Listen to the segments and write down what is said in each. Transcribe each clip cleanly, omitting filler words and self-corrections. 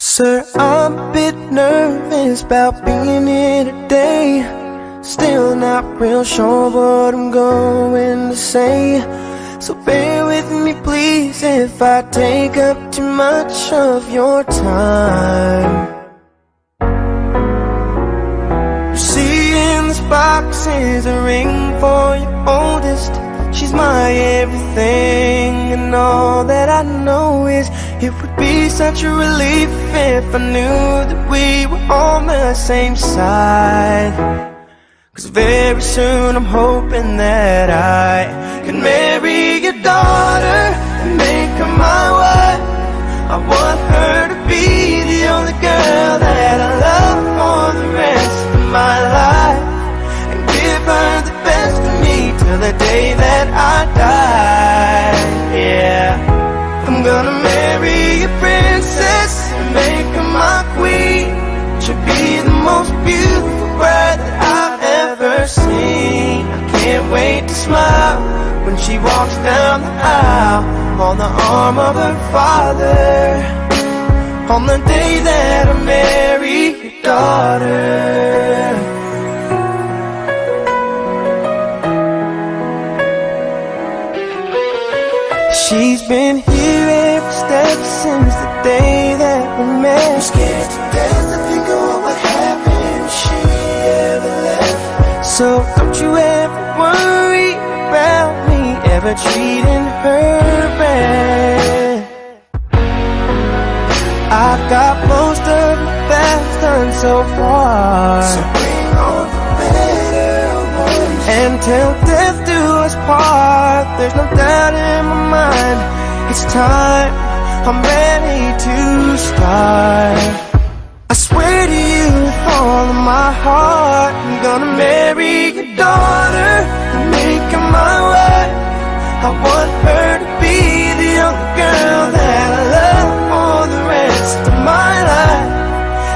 Sir, I'm a bit nervous about being here today. Still not real sure what I'm going to say. So bear with me please if I take up too much of your time. You see in this box is a ring for your oldest. She's my everything, and all that I know is it would be such a relief if I knew that we were on the same side. 'Cause very soon I'm hoping that I can marry your daughter and make her my wife. I want her to be the only girl that I love for the rest of my life, and give her the best of me till the day that I die. Yeah, I'm gonna marry a princess and make her my queen. She'll be the most beautiful bride that I've ever seen. I can't wait to smile when she walks down the aisle on the arm of her father, on the day that I marry your daughter. She's been here every step since the day that we met. I'm scared to death to think of what would happen if she ever left. So don't you ever worry about me ever treating her bad. I've got most of the best done so far, so bring on the better ones. And till death do us part, there's no doubt in my mind, it's time, I'm ready to start. I swear to you with all of my heart, I'm gonna marry your daughter and make her my wife. I want her to be the only girl that I love for the rest of my life,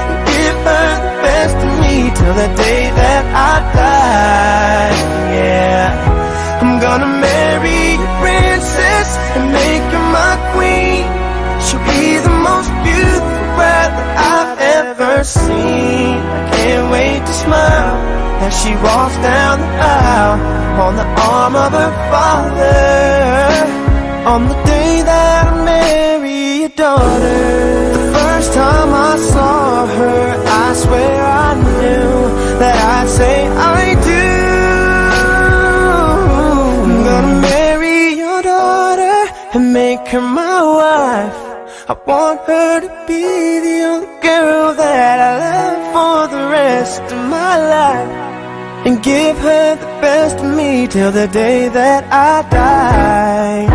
and give her the best of me till the day that I die. Yeah, I'm gonna marry a princess and make her my queen. She'll be the most beautiful bride that I've ever seen. I can't wait to smile as she walks down the aisle on the arm of her father, on the day that I marry your daughter. The first time I saw her, I swear I knew that I'd say I do. I'm gonna marry your daughter and make her my wife. I want her to be the only girl that I love for the rest of my life, and give her the best of me till the day that I die.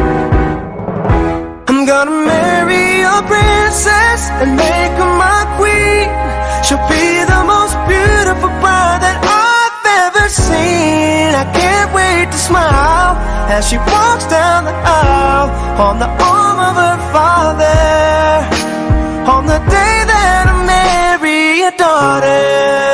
I'm gonna marry a princess and make her my queen. She'll be the most beautiful bride that I've ever seen. I can't wait to smile as she walks down the aisle on the arm of her father, on the day that I marry your daughter.